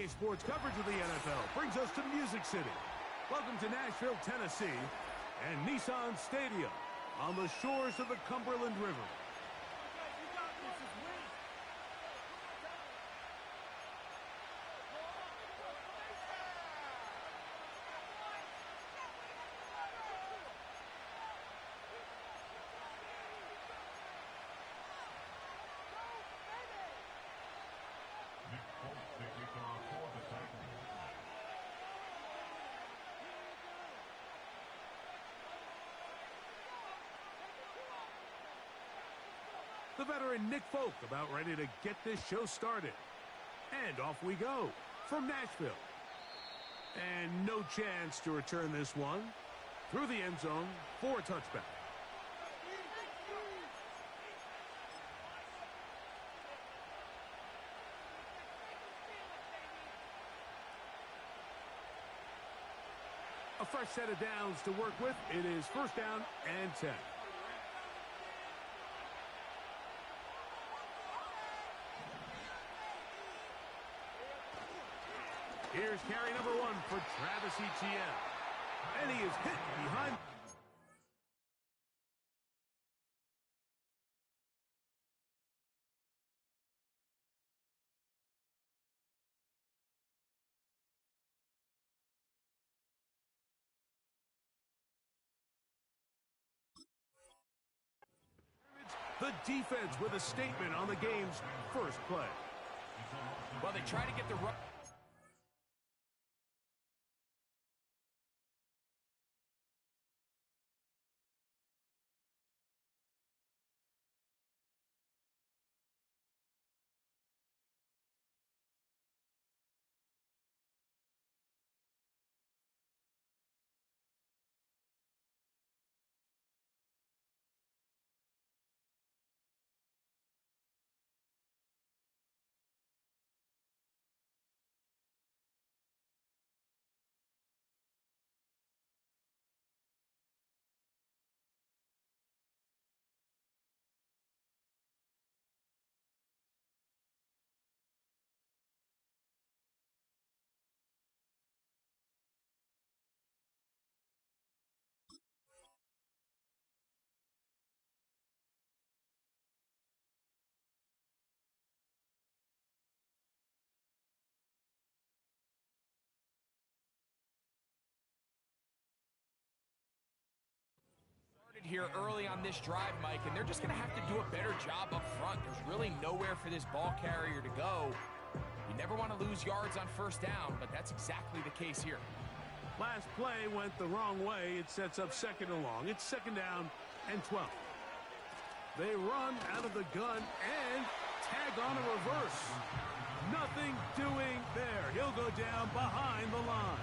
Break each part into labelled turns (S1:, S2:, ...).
S1: Today's sports coverage of the NFL brings us to Music City. Welcome to Nashville, Tennessee, and Nissan Stadium on the shores of the Cumberland River. The veteran Nick Folk about ready to get this show started. And off we go from Nashville. And no chance to return this one through the end zone for a touchback. A fresh set of downs to work with. It is first down and 10. Here's carry number 1 for Travis Etienne. And he is hit behind. The defense with a statement on the game's first play.
S2: Well, they try to get the run. Here early on this drive, Mike, and they're just going to have to do a better job up front. There's really nowhere for this ball carrier to go. You never want to lose yards on first down, but that's exactly the case here.
S1: Last play went the wrong way. It sets up second and long. It's second down and 12. They run out of the gun and tag on a reverse. Nothing doing there. He'll go down behind the line.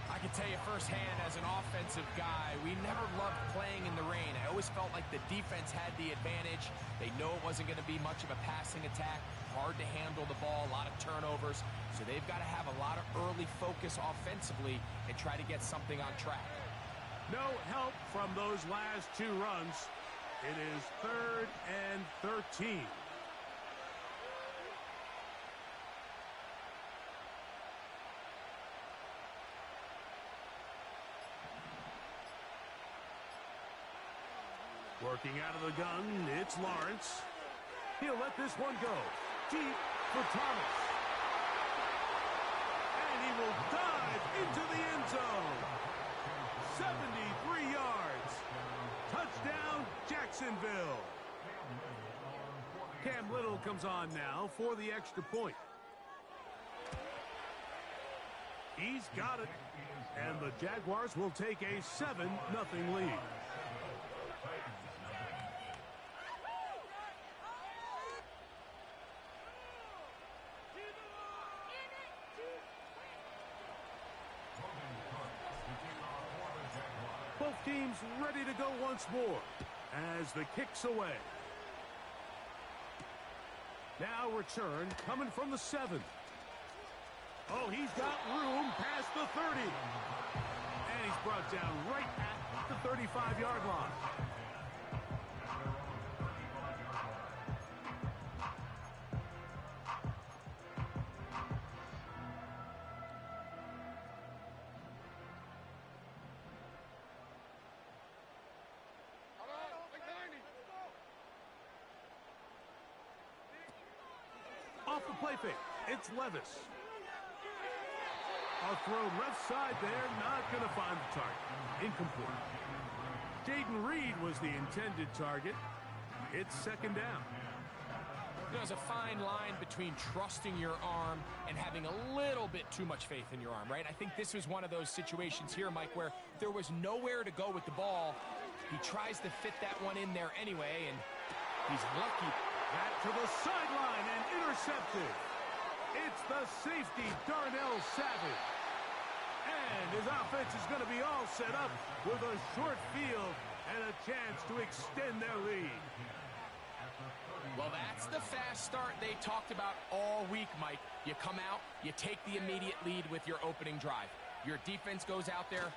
S2: I can tell you firsthand as an offensive guy, we never loved playing in the rain. I always felt like the defense had the advantage. They know it wasn't going to be much of a passing attack, hard to handle the ball, a lot of turnovers. So they've got to have a lot of early focus offensively and try to get something on track.
S1: No help from those last 2 runs. It is 3rd and 13. Working out of the gun, it's Lawrence. He'll let this one go. Deep for Thomas. And he will dive into the end zone. 73 yards. Touchdown, Jacksonville. Cam Little comes on now for the extra point. He's got it. And the Jaguars will take a 7-0 lead. Both teams ready to go once more as the kick's away. Now return coming from the 7. Oh, he's got room past the 30. And he's brought down right at the 35-yard line. Off the play fake, it's Levis. A throw left side there, not going to find the target. Incomplete. Jaden Reed was the intended target. It's second down.
S2: There's a fine line between trusting your arm and having a little bit too much faith in your arm, right? I think this was one of those situations here, Mike, where there was nowhere to go with the ball. He tries to fit that one in there anyway, and he's lucky.
S1: Back to the sideline and intercepted. It's the safety, Darnell Savage. And his offense is going to be all set up with a short field and a chance to extend their lead.
S2: Well, that's the fast start they talked about all week, Mike. You come out, you take the immediate lead with your opening drive. Your defense goes out there,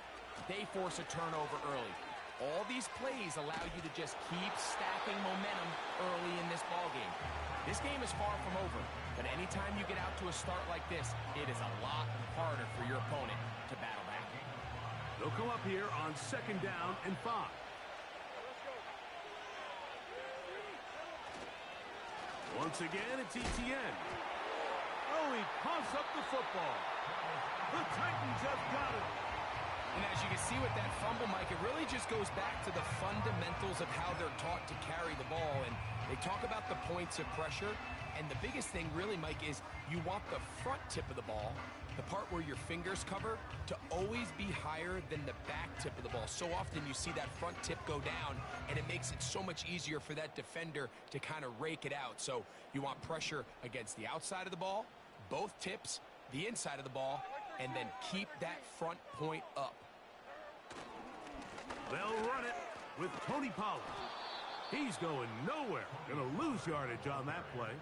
S2: they force a turnover early. All these plays allow you to just keep stacking momentum early in this ballgame. This game is far from over, but anytime you get out to a start like this, it is a lot harder for your opponent to battle back.
S1: They'll come up here on second down and 5. Once again, it's Etienne. Oh, he pumps up the football. The Titans have got it.
S2: And as you can see with that fumble, Mike, it really just goes back to the fundamentals of how they're taught to carry the ball. And they talk about the points of pressure. And the biggest thing really, Mike, is you want the front tip of the ball, the part where your fingers cover, to always be higher than the back tip of the ball. So often you see that front tip go down, and it makes it so much easier for that defender to kind of rake it out. So you want pressure against the outside of the ball, both tips, the inside of the ball, and then keep that front point up.
S1: They'll run it with Tony Pollard. He's going nowhere. Going to lose yardage on that play.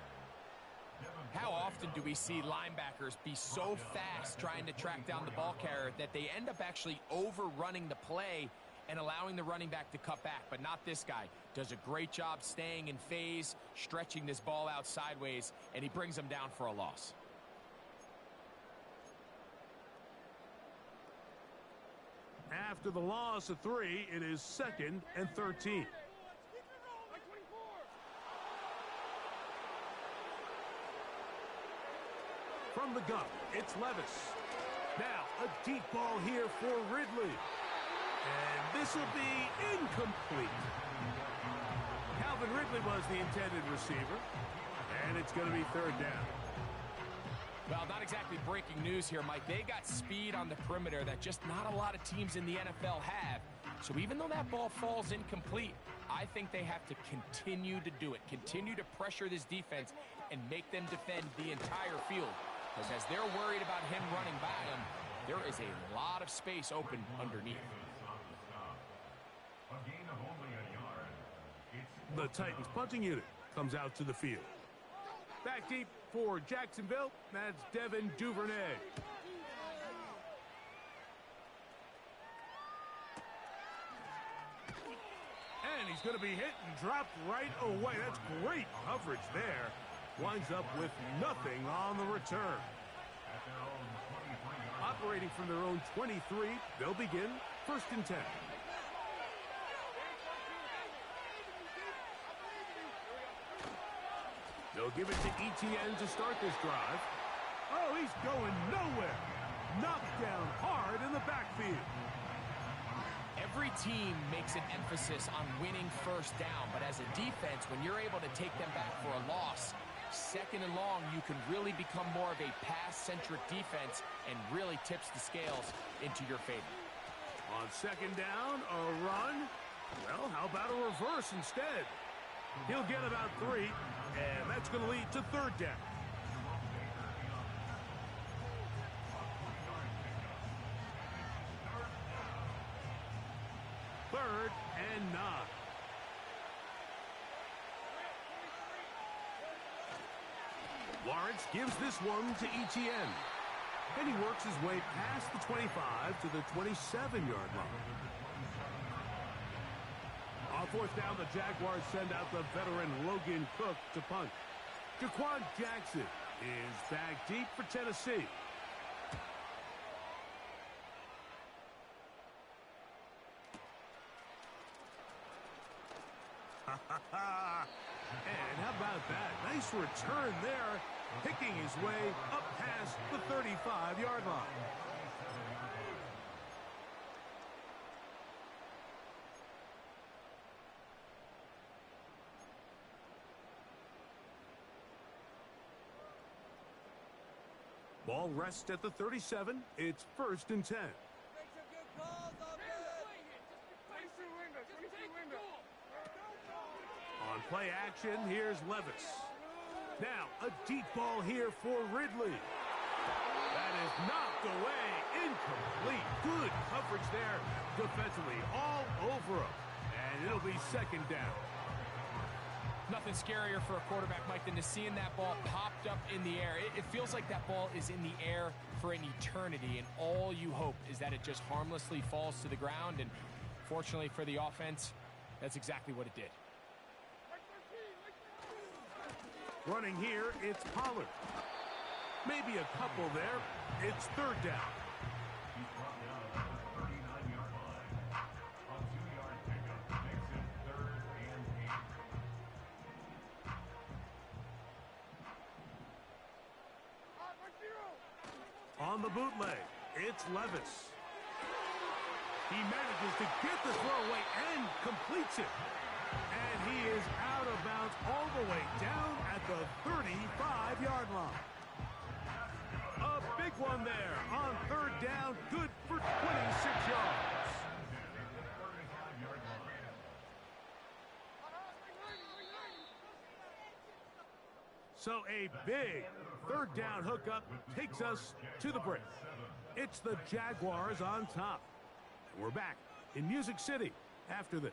S2: How often do we see linebackers be so fast trying to track down the ball carrier that they end up actually overrunning the play and allowing the running back to cut back? But not this guy. Does a great job staying in phase, stretching this ball out sideways, and he brings them down for a loss.
S1: After the loss of 3, it is 2nd and 13. From the gun, it's Levis. Now, a deep ball here for Ridley. And this will be incomplete. Calvin Ridley was the intended receiver. And it's going to be 3rd down.
S2: Well, not exactly breaking news here, Mike. They got speed on the perimeter that just not a lot of teams in the NFL have. So even though that ball falls incomplete, I think they have to continue to do it. Continue to pressure this defense and make them defend the entire field. Because as they're worried about him running by them, there is a lot of space open underneath.
S1: The Titans punting unit comes out to the field. Back deep for Jacksonville, that's Devin Duvernay. And he's going to be hit and dropped right away. That's great coverage there. Winds up with nothing on the return. Operating from their own 23, they'll begin 1st and 10. They'll give it to Etienne to start this drive. Oh, he's going nowhere. Knocked down hard in the backfield.
S2: Every team makes an emphasis on winning 1st down, but as a defense, when you're able to take them back for a loss, 2nd and long, you can really become more of a pass-centric defense and really tips the scales into your favor.
S1: On 2nd down, a run. Well, how about a reverse instead? He'll get about 3, and that's going to lead to 3rd down. Third and 9. Lawrence gives this one to Etienne. And he works his way past the 25 to the 27-yard line. On 4th down, the Jaguars send out the veteran Logan Cook to punt. Jaquan Jackson is back deep for Tennessee. And how about that? Nice return there picking his way up past the 35-yard line. Ball rests at the 37. It's 1st and 10. On play action, here's Levis. Now, a deep ball here for Ridley. That is knocked away. Incomplete. Good coverage there defensively. All over him. And it'll be 2nd down.
S2: Nothing scarier for a quarterback, Mike, than to seeing that ball popped up in the air. It feels like that ball is in the air for an eternity, and all you hope is that it just harmlessly falls to the ground, and fortunately for the offense, that's exactly what it did.
S1: Running here, it's Pollard. Maybe a couple there. It's 3rd down. On the bootleg, it's Levis. He manages to get the throw away and completes it. And he is out of bounds all the way down at the 35-yard line. A big one there on 3rd down, good for 26 yards. So a big 3rd down hookup takes us to the break. It's the Jaguars on top. We're back in Music City after this.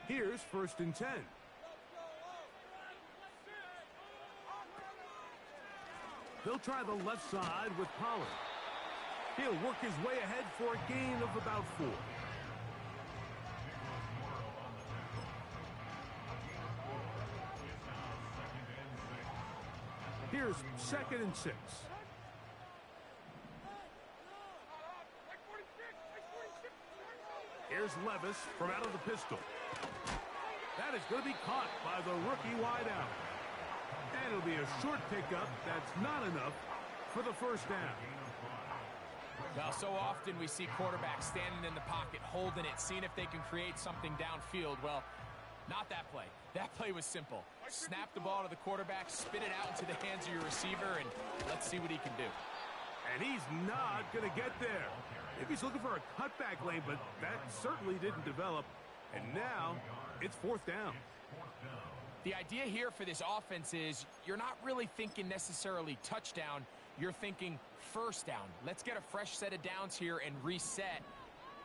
S1: Here's 1st and 10. They'll try the left side with Pollard. He'll work his way ahead for a gain of about 4. Here's 2nd and 6. Here's Levis from out of the pistol. That is going to be caught by the rookie wideout. And it'll be a short pickup. That's not enough for the 1st down.
S2: Well, so often we see quarterbacks standing in the pocket, holding it, seeing if they can create something downfield. Well, not that play. That play was simple. Snap the ball to the quarterback, spit it out into the hands of your receiver, and let's see what he can do.
S1: And he's not going to get there. Maybe he's looking for a cutback lane, but that certainly didn't develop. And now it's 4th down.
S2: The idea here for this offense is you're not really thinking necessarily touchdown. You're thinking 1st down. Let's get a fresh set of downs here and reset.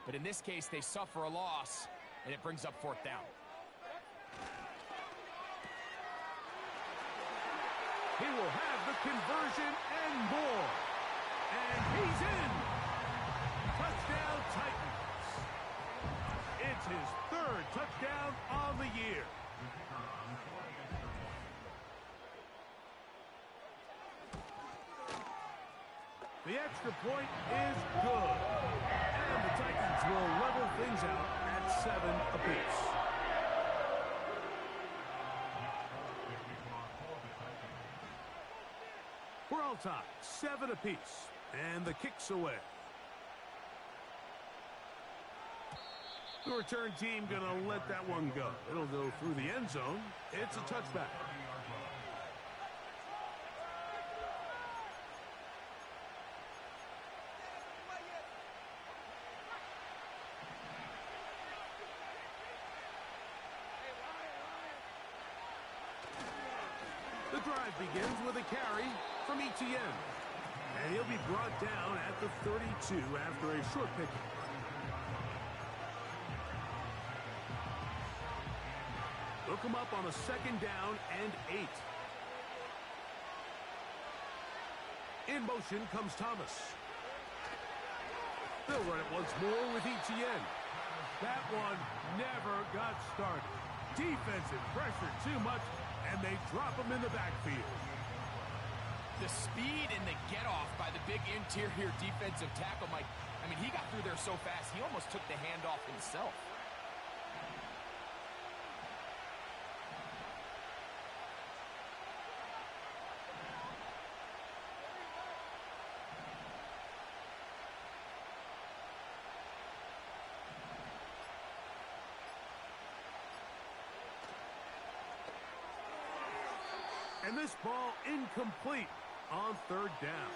S2: But in this case, they suffer a loss, and it brings up 4th down.
S1: He will have the conversion and more. And he's in. Touchdown, Titans. It's his 3rd touchdown on the year. The extra point is good. And the Titans will level things out at 7 apiece. We're all tied, 7 apiece. And the kick's away. The return team going to let that one go. It'll go through the end zone. It's a touchback. The drive begins with a carry from Etienne. And he'll be brought down at the 32 after a short pickup. They'll come up on a 2nd down and 8. In motion comes Thomas. They'll run it once more with Etienne. That one never got started. Defensive pressure too much, and they drop him in the backfield.
S2: The speed and the get-off by the big interior defensive tackle, Mike, I mean, he got through there so fast, he almost took the handoff himself.
S1: And this ball incomplete on third down.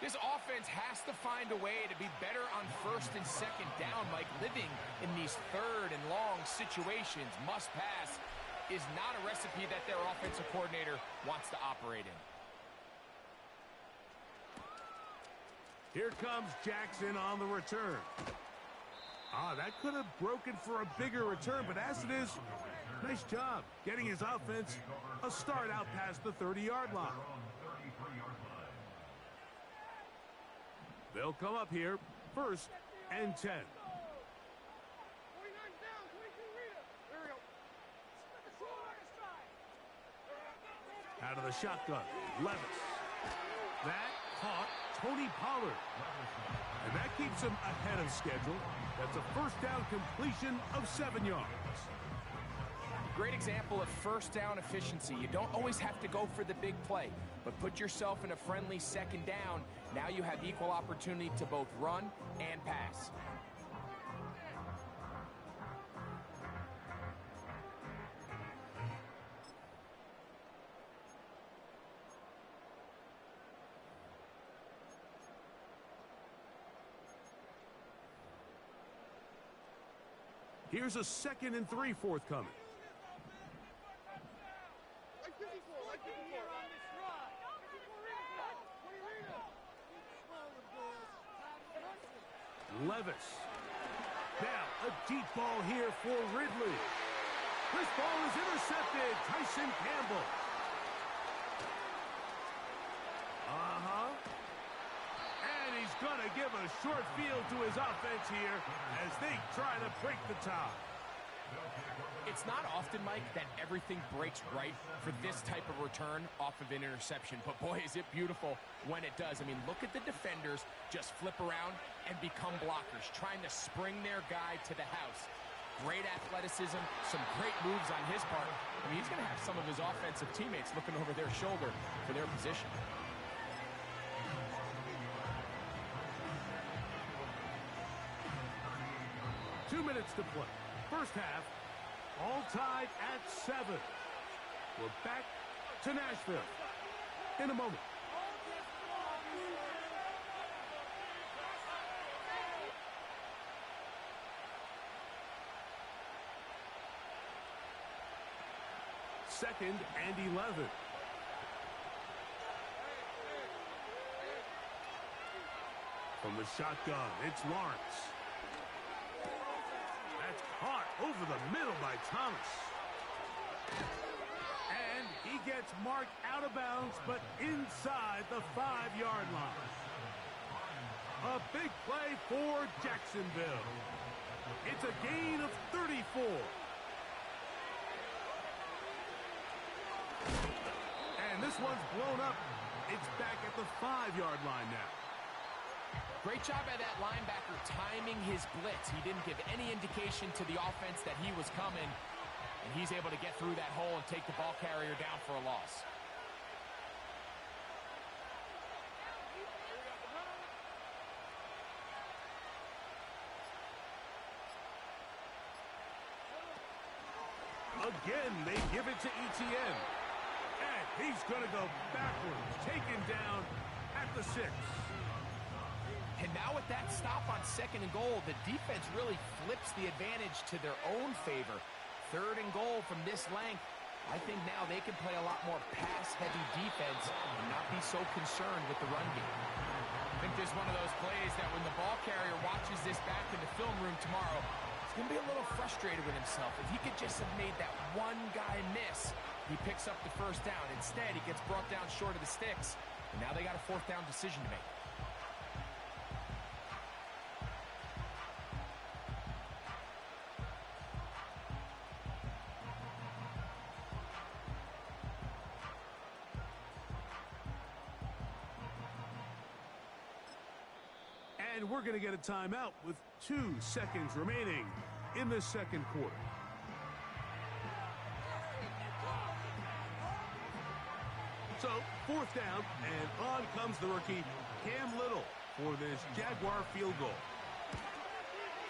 S2: This offense has to find a way to be better on first and second down, Mike. Living in these third and long situations, must pass, is not a recipe that their offensive coordinator wants to operate in.
S1: Here comes Jackson on the return. That could have broken for a bigger return, but as it is, nice job getting his offense a start out past the 30-yard line. They'll come up here, 1st and 10. Out of the shotgun, Levis. That caught Tony Pollard. And that keeps him ahead of schedule. That's a first down completion of 7 yards.
S2: Great example of first down efficiency. You don't always have to go for the big play, but put yourself in a friendly second down. Now you have equal opportunity to both run and pass.
S1: Here's a 2nd and 3 forthcoming. Levis. Now a deep ball here for Ridley. This ball is intercepted. Tyson Campbell. And he's going to give a short field to his offense here as they try to break the tie.
S2: It's not often, Mike, that everything breaks right for this type of return off of an interception. But, boy, is it beautiful when it does. I mean, look at the defenders just flip around and become blockers, trying to spring their guy to the house. Great athleticism, some great moves on his part. I mean, he's going to have some of his offensive teammates looking over their shoulder for their position.
S1: Two minutes to play. First half, all tied at 7. We're back to Nashville in a moment. Second and 11. From the shotgun, it's Lawrence. That's caught over the middle by Thomas. And he gets marked out of bounds, but inside the 5-yard line. A big play for Jacksonville. It's a gain of 34. And this one's blown up. It's back at the 5-yard line now.
S2: Great job by that linebacker timing his blitz. He didn't give any indication to the offense that he was coming, and he's able to get through that hole and take the ball carrier down for a loss.
S1: Again, they give it to Etienne. And he's going to go backwards, taken down at the 6.
S2: And now with that stop on 2nd and goal, the defense really flips the advantage to their own favor. 3rd and goal from this length. I think now they can play a lot more pass-heavy defense and not be so concerned with the run game. I think there's one of those plays that when the ball carrier watches this back in the film room tomorrow, he's going to be a little frustrated with himself. If he could just have made that one guy miss, he picks up the first down. Instead, he gets brought down short of the sticks, and now they got a 4th down decision to make.
S1: And we're going to get a timeout with 2 seconds remaining in the second quarter. So, 4th down, and on comes the rookie, Cam Little, for this Jaguar field goal.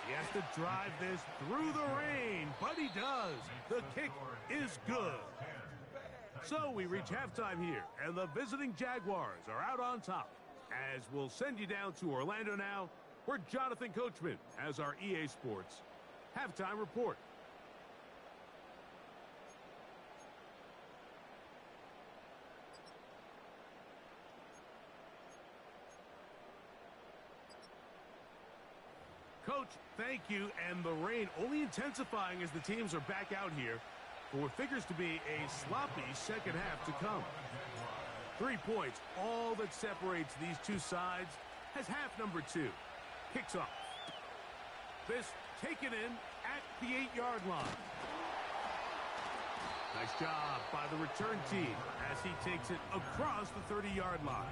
S1: He has to drive this through the rain, but he does. The kick is good. So we reach halftime here, and the visiting Jaguars are out on top. As we'll send you down to Orlando now, where Jonathan Coachman has our EA Sports halftime report. Coach, thank you, and the rain only intensifying as the teams are back out here for what figures to be a sloppy second half to come. 3 points, all that separates these two sides, has half number 2. Kicks off. This taken in at the 8-yard line. Nice job by the return team as he takes it across the 30-yard line.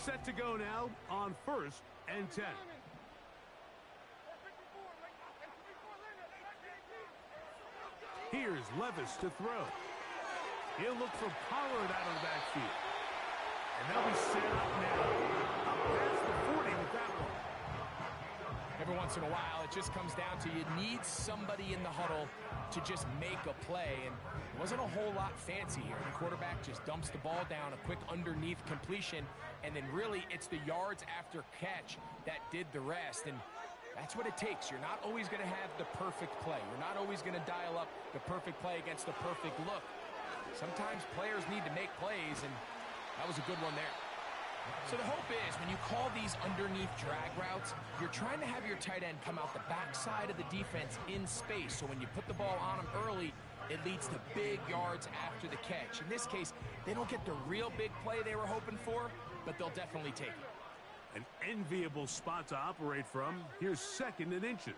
S1: Set to go now on 1st and 10. Here's Levis to throw. He'll look for Pollard out of the backfield. And they'll be set up now. Up past the 40 with that one.
S2: Every once in a while, it just comes down to you need somebody in the huddle to just make a play. And it wasn't a whole lot fancy here. The quarterback just dumps the ball down, a quick underneath completion, and then really it's the yards after catch that did the rest. And that's what it takes. You're not always going to have the perfect play. You're not always going to dial up the perfect play against the perfect look. Sometimes players need to make plays, and that was a good one there. So the hope is when you call these underneath drag routes, you're trying to have your tight end come out the backside of the defense in space. So when you put the ball on him early, it leads to big yards after the catch. In this case, they don't get the real big play they were hoping for, but they'll definitely take it.
S1: An enviable spot to operate from. Here's 2nd and inches.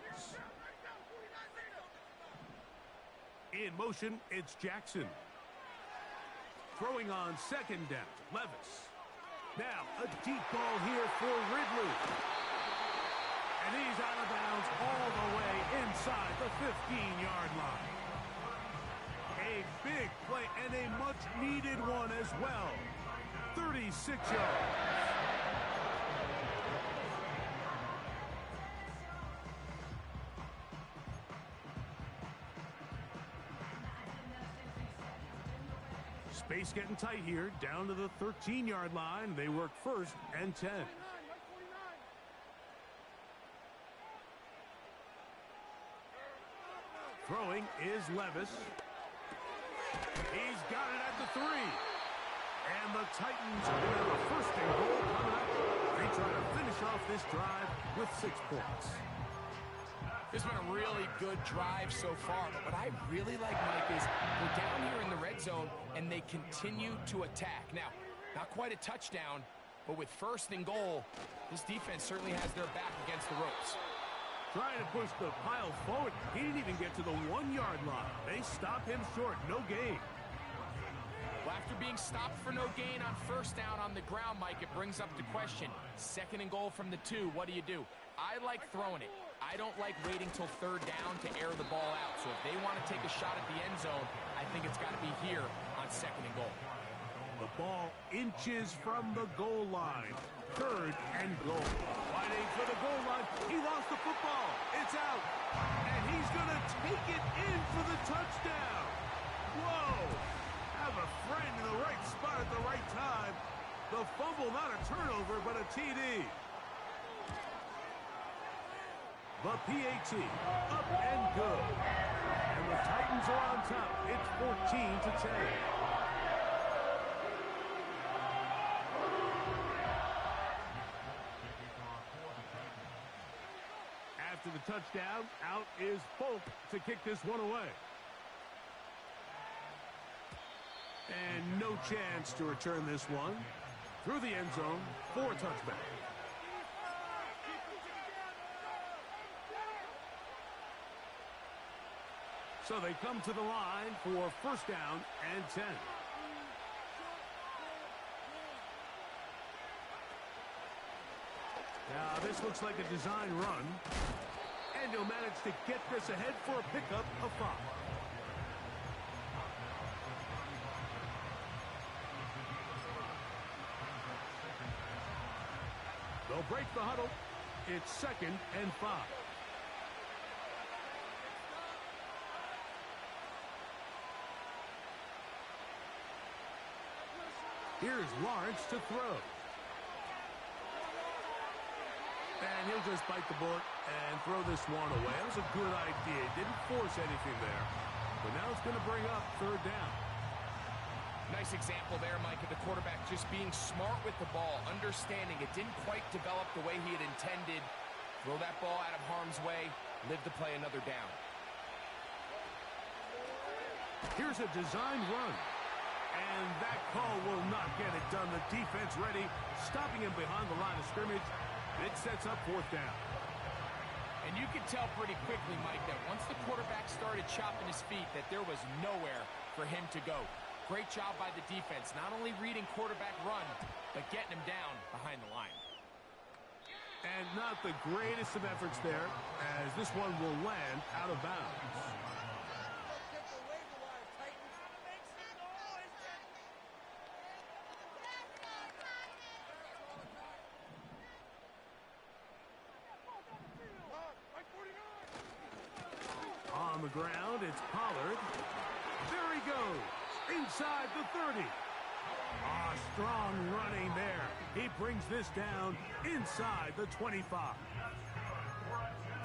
S1: In motion, it's Jackson. Throwing on 2nd down, Levis. Now, a deep ball here for Ridley. And he's out of bounds all the way inside the 15-yard line. A big play and a much-needed one as well. 36 yards. Space getting tight here, down to the 13-yard line. They work 1st and 10. Throwing is Levis. He's got it at the 3. And the Titans are going to have a 1st and goal coming up. They try to finish off this drive with 6 points.
S2: It's been a really good drive so far, but what I really like, Mike, is we're down here in the red zone, and they continue to attack. Now, not quite a touchdown, but with 1st and goal, this defense certainly has their back against the ropes.
S1: Trying to push the pile forward. He didn't even get to the 1-yard line. They stop him short. No gain.
S2: Well, after being stopped for no gain on 1st down on the ground, Mike, it brings up the question. 2nd and goal from the 2, what do you do? I like throwing it. I don't like waiting till 3rd down to air the ball out. So if they want to take a shot at the end zone, I think it's got to be here on 2nd and goal.
S1: The ball inches from the goal line. 3rd and goal. Winding for the goal line. He lost the football. It's out. And he's going to take it in for the touchdown. Whoa. Have a friend in the right spot at the right time. The fumble, not a turnover, but a TD. The PAT, up and good. And the Titans are on top. It's 14-10. After the touchdown, out is Folk to kick this one away. And no chance to return this one through the end zone for a touchback. So they come to the line for first down and 10. Now this looks like a design run. And he'll manage to get this ahead for a pickup of 5. They'll break the huddle. It's 2nd and 5. Here's Lawrence to throw. And he'll just bite the bullet and throw this one away. That was a good idea. He didn't force anything there. But now it's going to bring up 3rd down.
S2: Nice example there, Mike, of the quarterback just being smart with the ball, understanding it didn't quite develop the way he had intended. Throw that ball out of harm's way, live to play another down.
S1: Here's a design run. And that call will not get it done. The defense ready, stopping him behind the line of scrimmage. It sets up 4th down.
S2: And you could tell pretty quickly, Mike, that once the quarterback started chopping his feet, that there was nowhere for him to go. Great job by the defense, not only reading quarterback run, but getting him down behind the line.
S1: And not the greatest of efforts there, as this one will land out of bounds. On the ground, it's Pollard. There he goes, inside the 30. Ah, strong running there. He brings this down inside the 25.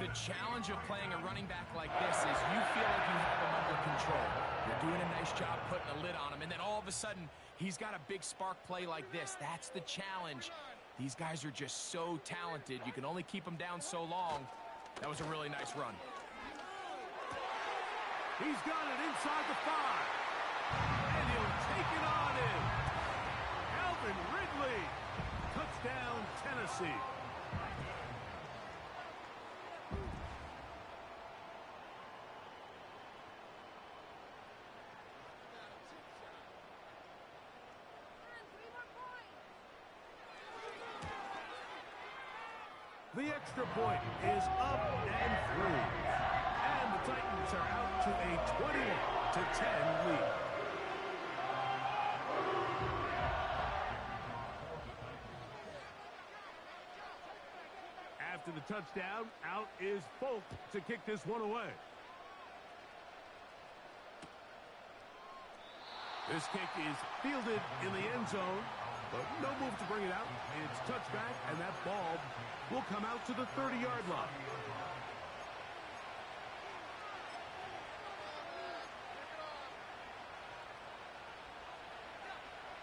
S2: The challenge of playing a running back like this is you feel like you have him under control. You're doing a nice job putting a lid on him, and then all of a sudden, he's got a big spark play like this. That's the challenge. These guys are just so talented. You can only keep them down so long. That was a really nice run.
S1: He's got it inside the 5. And he'll take it on in. Calvin Ridley. Touchdown, Tennessee. The extra point is up and through. And the Titans are out to a 21-10 lead. After the touchdown, out is Folk to kick this one away. This kick is fielded in the end zone, but no move to bring it out. It's touchback, and that ball will come out to the 30-yard line.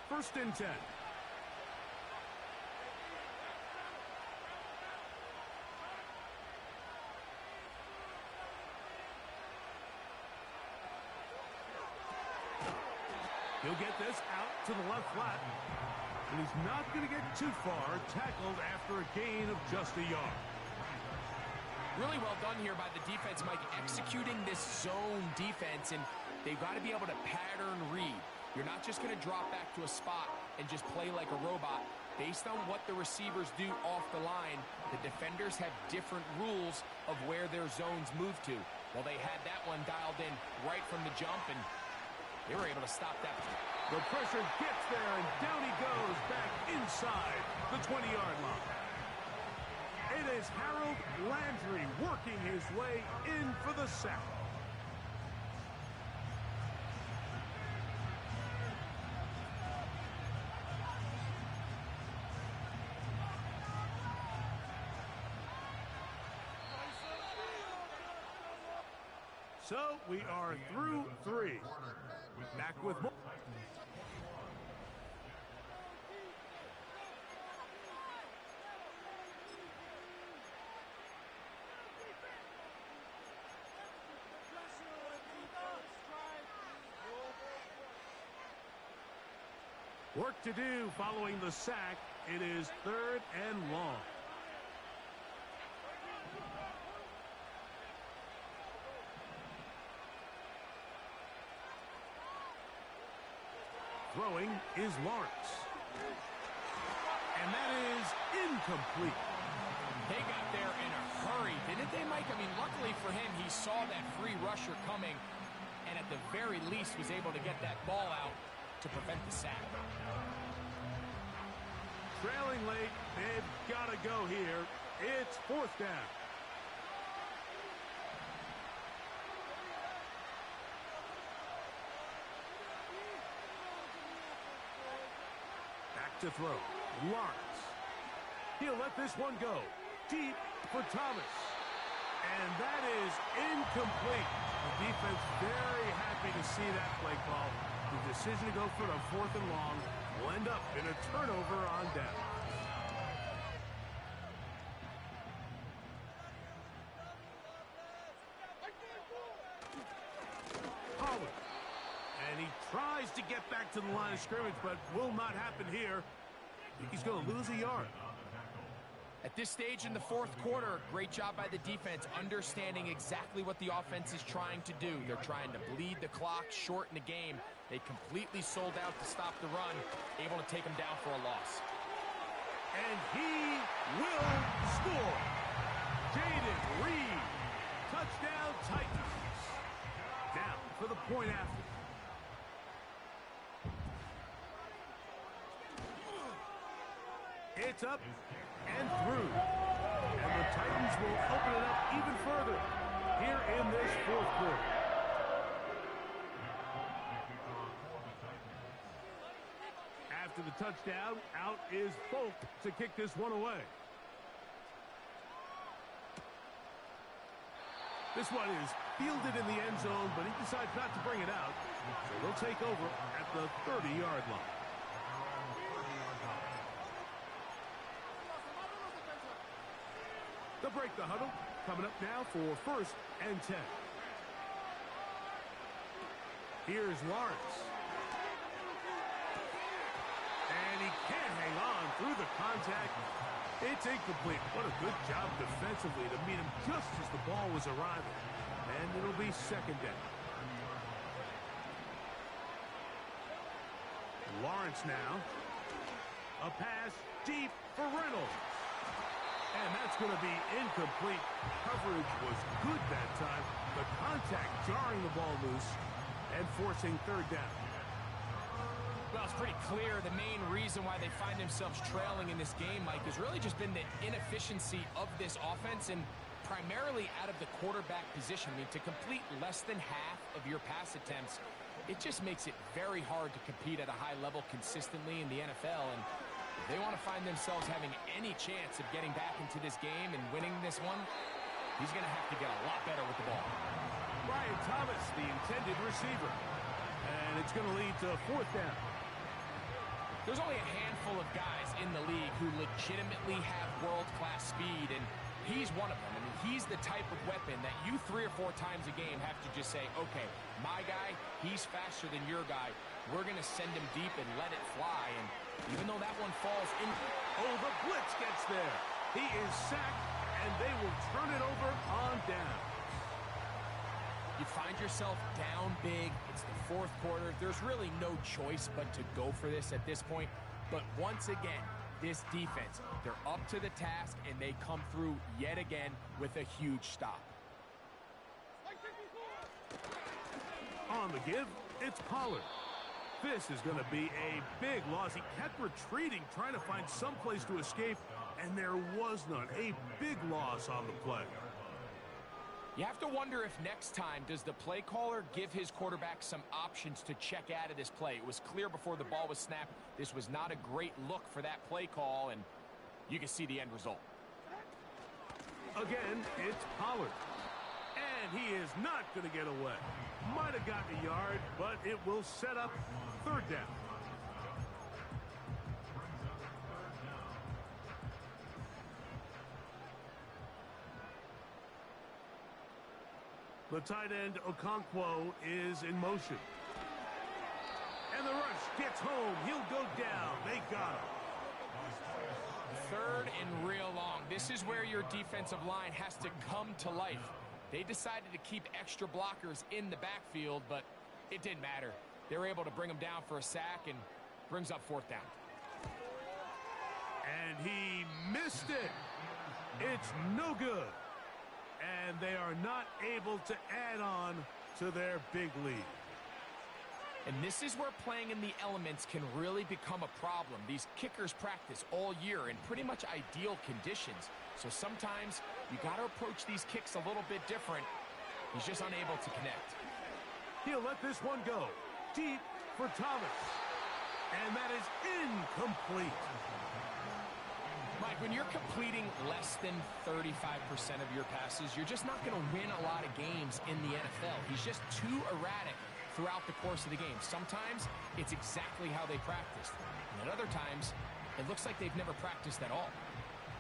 S1: First and 10. He'll get this out to the left flat. And he's not going to get too far, tackled after a gain of just a yard.
S2: Really well done here by the defense, Mike, executing this zone defense, and they've got to be able to pattern read. You're not just going to drop back to a spot and just play like a robot. Based on what the receivers do off the line, the defenders have different rules of where their zones move to. Well, they had that one dialed in right from the jump, and they were able to stop that.
S1: The pressure gets there, and down he goes back inside the 20-yard line. It is Harold Landry working his way in for the sack. So we are through 3. Back with more. Work to do following the sack. It is 3rd and long. Throwing is Lawrence. And that is incomplete.
S2: They got there in a hurry, didn't they, Mike? I mean, luckily for him, he saw that free rusher coming and at the very least was able to get that ball out to prevent the sack.
S1: Trailing late, they've got to go here. It's 4th down. Back to throw. Lawrence. He'll let this one go. Deep for Thomas. And that is incomplete. The defense very happy to see that play call. The decision to go for the 4th and long will end up in a turnover on down. Pollard. And he tries to get back to the line of scrimmage, but will not happen here. I think he's going to lose a yard.
S2: At this stage in the 4th quarter, great job by the defense, understanding exactly what the offense is trying to do. They're trying to bleed the clock, shorten the game. They completely sold out to stop the run, able to take them down for a loss.
S1: And he will score. Jaden Reed. Touchdown Titans. Down for the point after. It's up and through. And the Titans will open it up even further here in this 4th quarter. After the touchdown, out is Folk to kick this one away. This one is fielded in the end zone, but he decides not to bring it out. So they'll take over at the 30-yard line. They'll break the huddle. Coming up now for 1st and 10. Here's Lawrence. And he can't hang on through the contact. It's incomplete. What a good job defensively to meet him just as the ball was arriving. And it'll be 2nd down. Lawrence now. A pass deep for Reynolds. And that's going to be incomplete. Coverage was good that time. The contact jarring the ball loose and forcing 3rd down.
S2: Well, it's pretty clear the main reason why they find themselves trailing in this game, Mike, has really just been the inefficiency of this offense and primarily out of the quarterback position. I mean, to complete less than half of your pass attempts, it just makes it very hard to compete at a high level consistently in the NFL. And if they want to find themselves having any chance of getting back into this game and winning this one, he's going to have to get a lot better with the ball.
S1: Brian Thomas, the intended receiver. And it's going to lead to 4th down.
S2: There's only a handful of guys in the league who legitimately have world-class speed, and he's one of them. I mean, he's the type of weapon that you 3 or 4 times a game have to just say, okay, my guy, he's faster than your guy. We're going to send him deep and let it fly. And even though that one falls in...
S1: Oh, the blitz gets there. He is sacked, and they will turn it over on down.
S2: You find yourself down big. It's the 4th quarter. There's really no choice but to go for this at this point. But once again, this defense, they're up to the task, and they come through yet again with a huge stop.
S1: On the give, it's Pollard. This is going to be a big loss. He kept retreating, trying to find some place to escape, and there was none. A big loss on the play.
S2: You have to wonder if next time, does the play caller give his quarterback some options to check out of this play? It was clear before the ball was snapped. This was not a great look for that play call, and you can see the end result.
S1: Again, it's Pollard. And he is not going to get away. Might have gotten a yard, but it will set up 3rd down. The tight end, Okonkwo, is in motion. And the rush gets home. He'll go down. They got him.
S2: 3rd and real long. This is where your defensive line has to come to life. They decided to keep extra blockers in the backfield, but it didn't matter. They're able to bring him down for a sack and brings up 4th down.
S1: And he missed it. It's no good. And they are not able to add on to their big lead.
S2: And this is where playing in the elements can really become a problem. These kickers practice all year in pretty much ideal conditions. So sometimes you got to approach these kicks a little bit different. He's just unable to connect.
S1: He'll let this one go. Deep for Thomas. And that is incomplete.
S2: Mike, when you're completing less than 35% of your passes, you're just not going to win a lot of games in the NFL. He's just too erratic throughout the course of the game. Sometimes it's exactly how they practiced. And at other times, it looks like they've never practiced at all.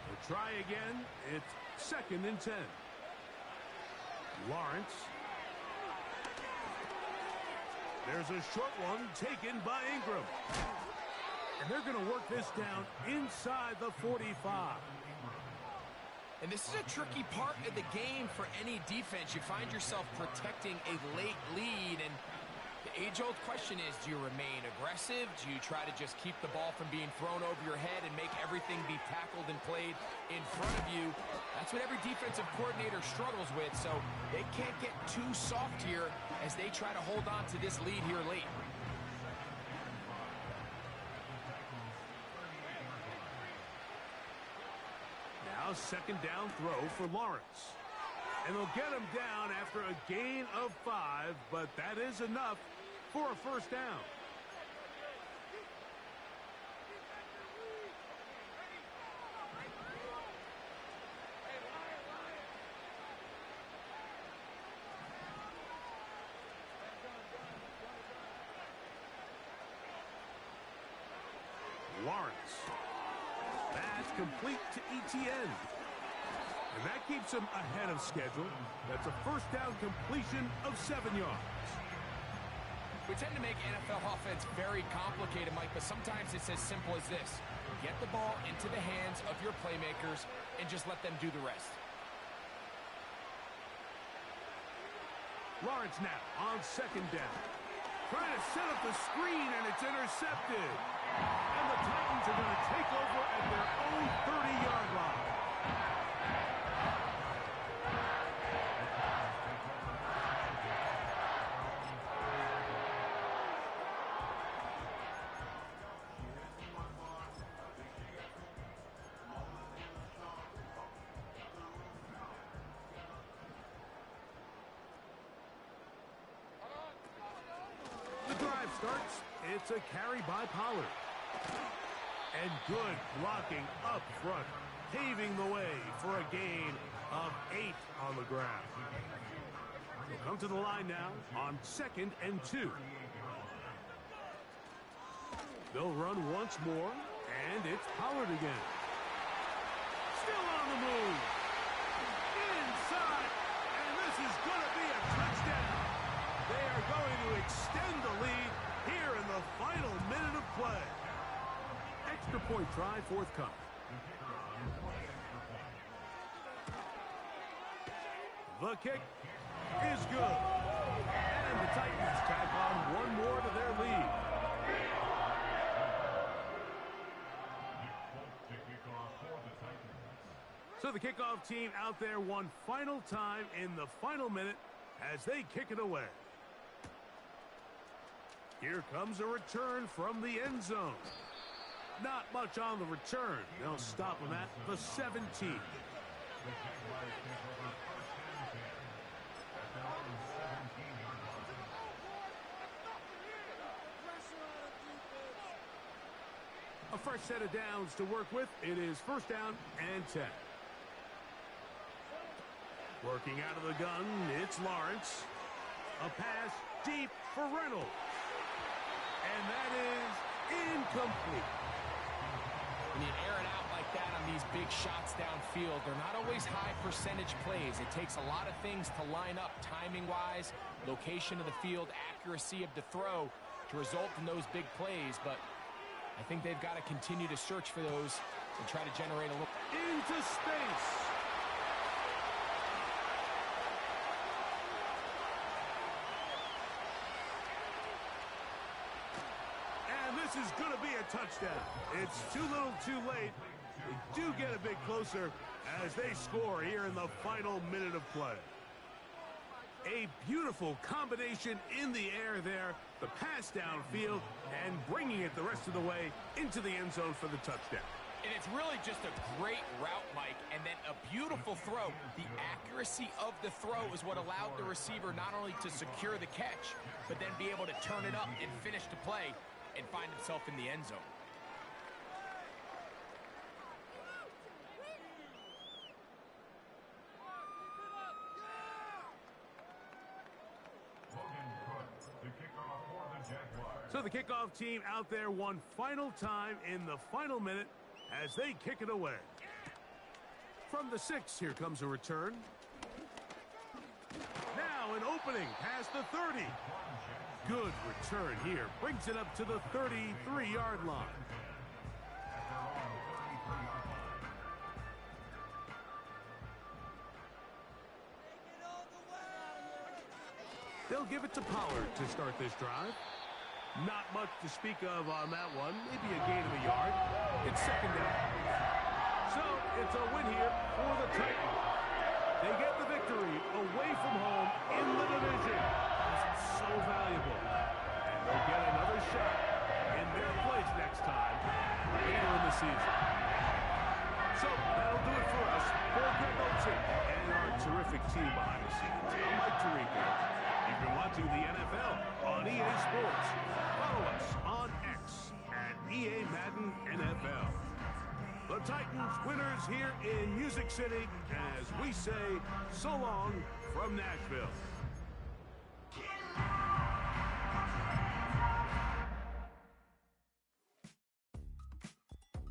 S1: We'll try again. It's 2nd and 10. Lawrence. There's a short one taken by Ingram. And they're going to work this down inside the 45.
S2: And this is a tricky part of the game for any defense. You find yourself protecting a late lead, and the age-old question is, do you remain aggressive? Do you try to just keep the ball from being thrown over your head and make everything be tackled and played in front of you? That's what every defensive coordinator struggles with, so they can't get too soft here as they try to hold on to this lead here late.
S1: Now 2nd down throw for Lawrence. And they'll get him down after a gain of 5, but that is enough for a 1st down. Lawrence. That's complete to Etienne. And that keeps him ahead of schedule. That's a 1st down completion of 7 yards.
S2: We tend to make NFL offense very complicated, Mike, but sometimes it's as simple as this. Get the ball into the hands of your playmakers and just let them do the rest.
S1: Lawrence now on 2nd down. Trying to set up the screen, and it's intercepted. And the Titans are going to take over at their own 30-yard line. The drive starts. It's a carry by Pollard. And good blocking up front, paving the way for a gain of 8 on the ground. They'll come to the line now on 2nd and 2. They'll run once more, and it's Pollard again. Still on the move. Inside, and this is going to be a touchdown. They are going to extend the lead here in the final minute of play. Extra point try forthcoming. The kick is good. And the Titans tack on one more to their lead. So the kickoff team out there one final time in the final minute as they kick it away. Here comes a return from the end zone. Not much on the return. They'll stop him at the 17. A fresh set of downs to work with. It is 1st down and 10. Working out of the gun, it's Lawrence. A pass deep for Reynolds. And that is incomplete.
S2: When you air it out like that on these big shots downfield, they're not always high percentage plays. It takes a lot of things to line up timing-wise, location of the field, accuracy of the throw to result in those big plays. But I think they've got to continue to search for those and try to generate a little.
S1: Into space. This is going to be a touchdown. It's too little too late. They do get a bit closer as they score here in the final minute of play. A beautiful combination in the air there. The pass downfield and bringing it the rest of the way into the end zone for the touchdown.
S2: And it's really just a great route, Mike, and then a beautiful throw. The accuracy of the throw is what allowed the receiver not only to secure the catch, but then be able to turn it up and finish the play and find himself in the end zone.
S1: So the kickoff team out there one final time in the final minute as they kick it away. From the 6, here comes a return. Now an opening past the 30. Good return here. Brings it up to the 33-yard line. They'll give it to Pollard to start this drive. Not much to speak of on that one. Maybe a gain of a yard. It's second down. So it's a win here for the Titans. They get the victory away from home in the division. It's so valuable. And they'll get another shot in their place next time later in the season. So that'll do it for us. For Greg Olsen and our terrific team behind the scenes, I'm Mike Tirico. You've been watching the NFL on EA Sports. Follow us on X at EA Madden NFL. The Titans winners here in Music City as we say so long from Nashville.